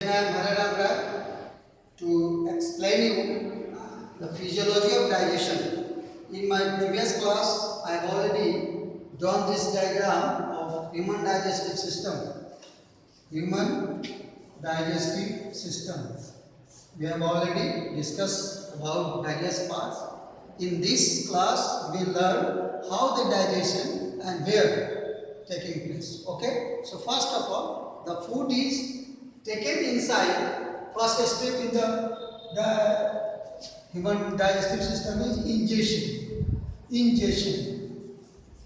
Today I am Hararam Rai to explain you the physiology of digestion. In my previous class, I have already drawn this diagram of human digestive system. Human digestive system. We have already discussed about various parts. In this class, we learn how the digestion and where taking place. Okay. So first of all, the food is taken inside. First step in the human digestive system is ingestion. Ingestion.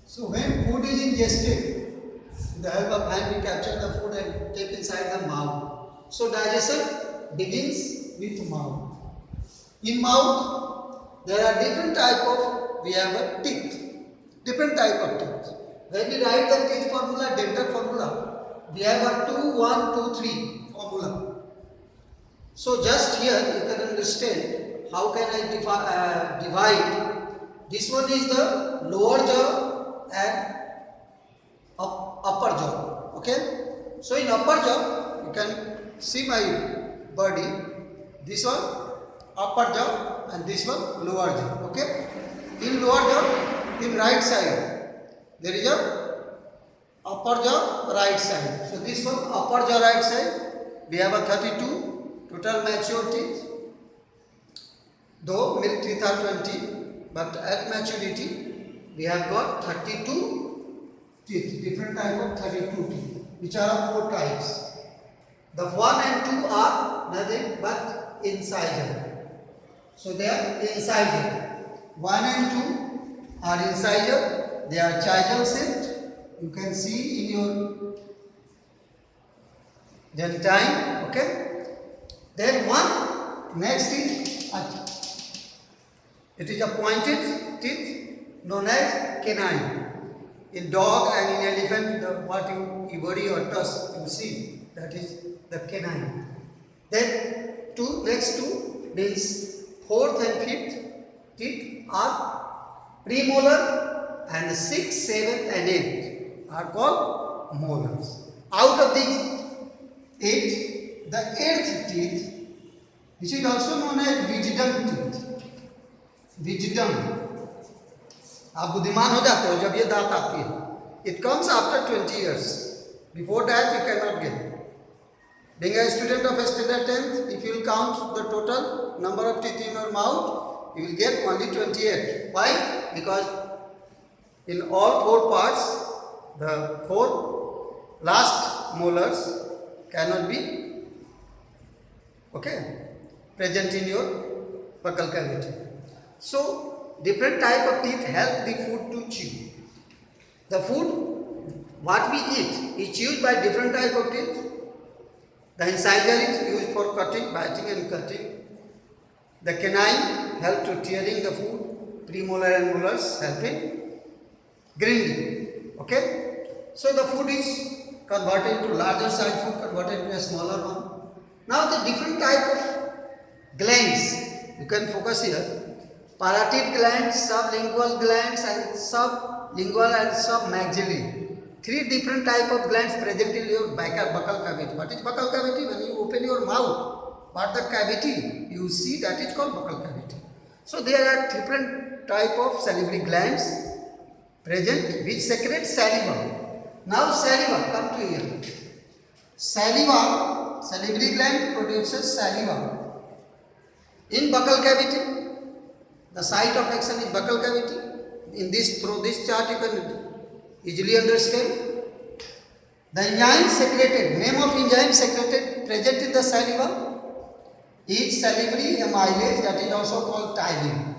So when food is ingested, with the help of hand we capture the food and take inside the mouth. So digestion begins with mouth. In mouth, there are different type of, we have a teeth. Different type of teeth. When we write the teeth formula, dental formula, we have a 2, 1, 2, 3 formula. So just here you can understand how can I divide. This one is the lower jaw and upper jaw. Okay. So in upper jaw you can see my body. This one upper jaw and this one lower jaw. Okay. In lower jaw, in right side there is a upper jaw right side. So this one upper jaw right side. We have a 32 total mature teeth. Though milk teeth are 20, but at maturity we have got 32 teeth. Different type of 32 teeth, which are 4 types. The 1 and 2 are nothing but incisor. So they are incisor. 1 and 2 are incisor. They are chisel shaped. You can see in your dentine. Okay. Then one next is it is a pointed teeth known as canine. In dog and in elephant, what you worry or tusk you see, that is the canine. Then next two means 4th and 5th teeth are premolar, and 6th, 7th and 8th are called molars. Out of these 8, the 8th teeth, which is also known as wisdom teeth. Wisdom. आप बुद्धिमान हो जाते हो जब ये दांत आती है. It comes after 20 years. Before that you cannot get. Being a student of standard 10th, if you will count the total number of teeth in your mouth, you will get only 28. Why? Because in all 4 parts, the 4 last molars cannot be present in your buccal cavity. So different type of teeth help the food to chew. The food what we eat is chewed by different type of teeth. The incisor is used for cutting, biting and cutting. The canine help to tearing the food. Premolar and molars help in grinding. Okay. So the food is converted to larger size food, converted to a smaller one. Now the different type of glands, you can focus here. Parotid glands, sublingual glands and sublingual and submaxillary. 3 different type of glands present in your buccal cavity. What is buccal cavity? When you open your mouth, what the cavity you see, that is called buccal cavity. So there are different type of salivary glands present which secrete saliva. Now saliva, come to here. Saliva, salivary gland produces saliva. In buccal cavity, the site of action is buccal cavity. In this, through this chart you can easily understand. The enzyme secreted, name of enzyme secreted present in the saliva is salivary amylase, that is also called ptyalin.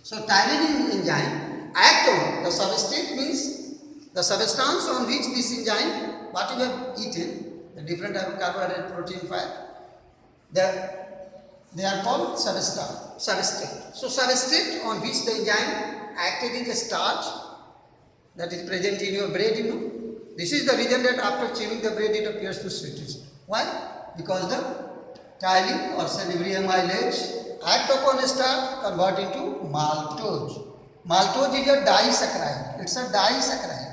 So ptyalin enzyme act on the substrate, means the substance on which this enzyme, what you have eaten, the different type of carbohydrate, protein, fat, they are called substrate. So substrate on which the enzyme acted in the starch that is present in your bread, This is the reason that after chewing the bread it appears to sweetish. Why? Because the ptyalin or salivary amylase act upon a starch, convert into maltose. Maltose is a disaccharide. It's a disaccharide.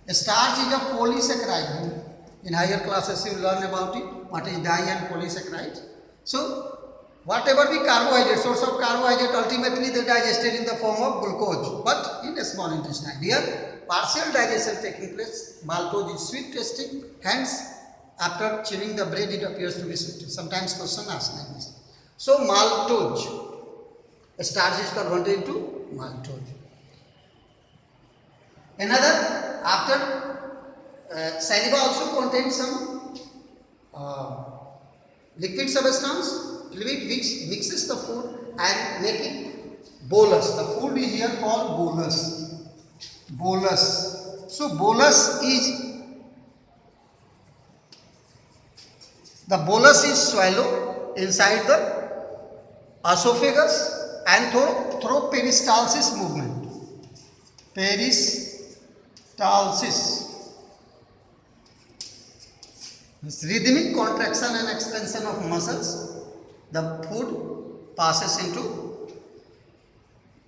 Starch is a polysaccharide. In higher classes you will learn about it. what is di and polysaccharide. So whatever be carbohydrate, source of carbohydrate, ultimately they digested in the form of glucose, but in a small intestine. Here partial digestion taking place. Maltose is sweet tasting, hence after chewing the bread it appears to be sweet. Sometimes question asked like this. So maltose, starch is converted into maltose. Another, after saliva also contains some liquid substance, fluid which mixes the food and make it bolus. The food is here called bolus. Bolus. So bolus is swallowed inside the esophagus and through peristalsis movement. Peristalsis. It's rhythmic contraction and expansion of muscles. The food passes into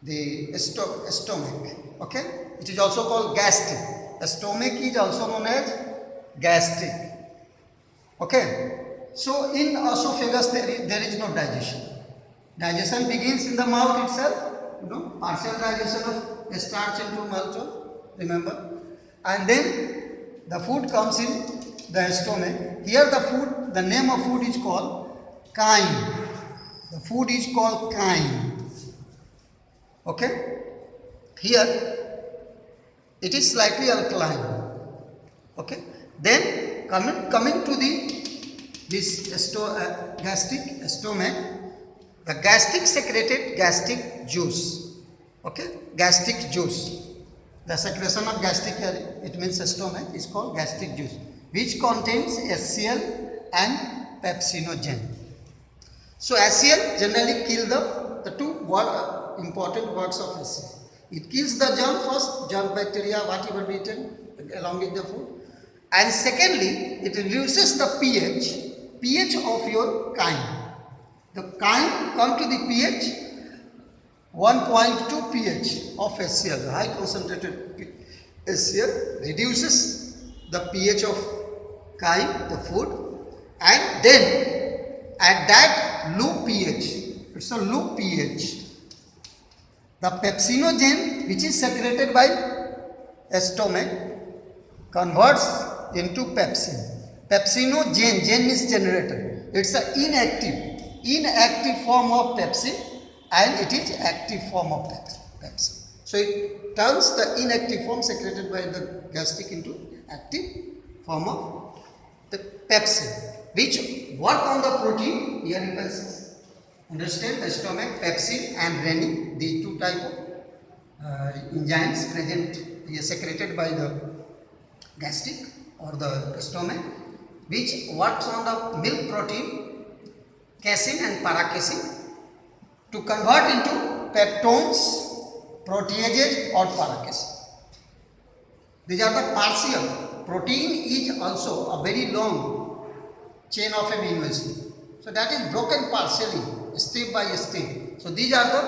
the stomach. Okay? It is also called gastric. The stomach is also known as gastric. Okay? So in esophagus there is no digestion. Digestion begins in the mouth itself. Partial digestion of starch into maltose. Remember? And then the food comes in the stomach. Here the name of food is called chyme. The food is called chyme. Okay? Here it is slightly alkaline. Okay? Then coming to this gastric stomach, the gastric secreted gastric juice. Okay? Gastric juice. The secretion of gastric, it means stomach, is called gastric juice, which contains HCl and pepsinogen. So HCl generally kill the two important works of HCl. It kills the germ first, germ bacteria, whatever be eaten along with the food. And secondly, it reduces the pH of your chyme. The chyme come to the pH 1.2 pH of HCl, high concentrated HCl reduces the pH of chyme, the food, and then at that low pH, it's a low pH, the pepsinogen which is secreted by stomach converts into pepsin. Pepsinogen, gen means generator, it's an inactive form of pepsin, and it is active form of pepsin. So it turns the inactive form secreted by the gastric into active form of the pepsin, which work on the protein. Here you can understand the stomach, pepsin and renin, these two type of enzymes present here secreted by the gastric or the stomach, which works on the milk protein, casein and paracasein, to convert into peptones, proteases or paracasein. These are the partial. Protein is also a very long chain of amino acid. So that is broken partially, step by step. So these are the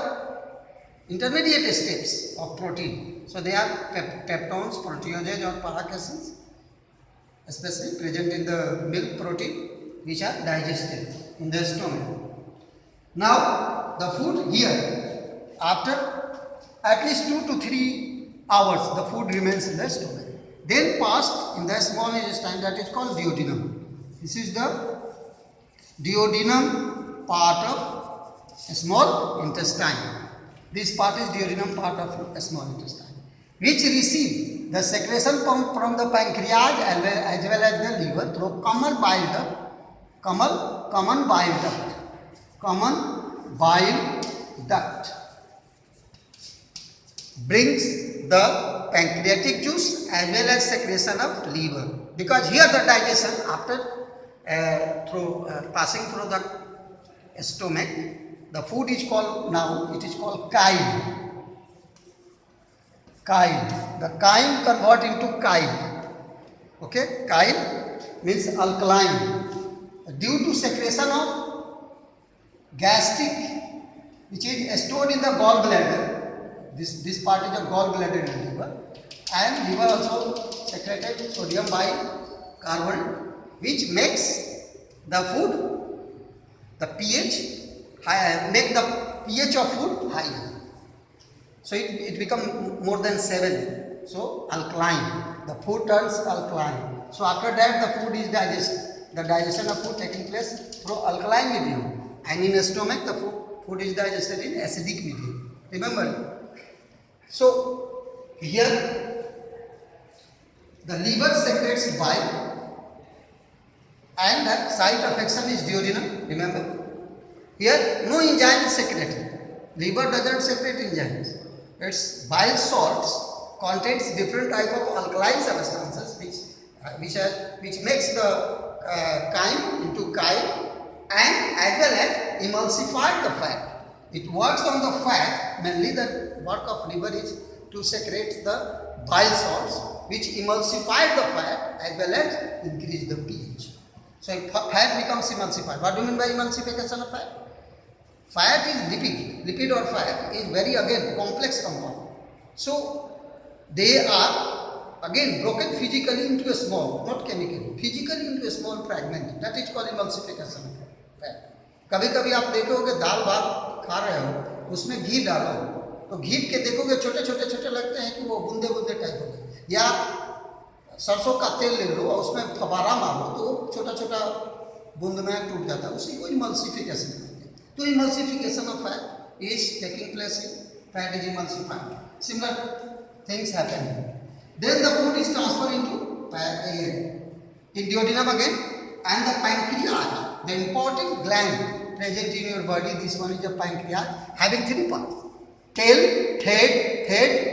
intermediate steps of protein. So they are peptones, proteases or paracaseins, especially present in the milk protein, which are digested in the stomach. Now the food here, after at least 2 to 3 hours, the food remains in the stomach. Then passed in the small intestine, that is called duodenum. This is the duodenum part of a small intestine. This part is duodenum part of a small intestine, which receive the secretion from the pancreas as well as the liver through common bile duct. Common bile duct brings the pancreatic juice as well as secretion of liver, because here the digestion after passing through the stomach, the food is called, now it is called chyme. The chyme convert into chyme. Okay, chyme means alkaline. Due to secretion of gastric, which is stored in the gallbladder. This part is the gallbladder in liver, and liver also secreted sodium bicarbonate, which makes the food, the pH, make the pH of food higher. So it becomes more than 7. So alkaline. The food turns alkaline. So after that the food is digested. The digestion of food taking place through alkaline medium. And in the stomach the food is digested in acidic medium. Remember. So here the liver secretes bile and the site of action is duodenum. Remember. Here no enzyme is secreted. Liver doesn't secrete enzymes. Its bile salts contains different type of alkaline substances which makes the chyme into chyme and as well as emulsify the fat. It works on the fat. Mainly the work of liver is to secrete the bile salts which emulsify the fat as well as increase the pH. So if fat becomes emulsified. What do you mean by emulsification of fat? Fat is lipid. Lipid or fat is very again complex compound. So they are again broken physically into a small, not chemically, physically into a small fragment. That is called emulsification of fat. कभी कभी आप देखोगे दाल भात खा रहे हो उसमें घी डालो तो घी के देखोगे छोटे छोटे छोटे लगते हैं कि वो बूंदे बूंदे टाइप हो गए, या सरसों का तेल ले लो और उसमें फवारा मारो तो छोटा छोटा बूंद में टूट जाता है, उसी को emulsification कहते हैं. तो emulsification of fat is taking place in fat is emulsifying. Similar things happen. Then the food is transferred into duodenum again, and the pancreas, the important gland present in your body. This one is the pancreas, having 3 parts: tail, head,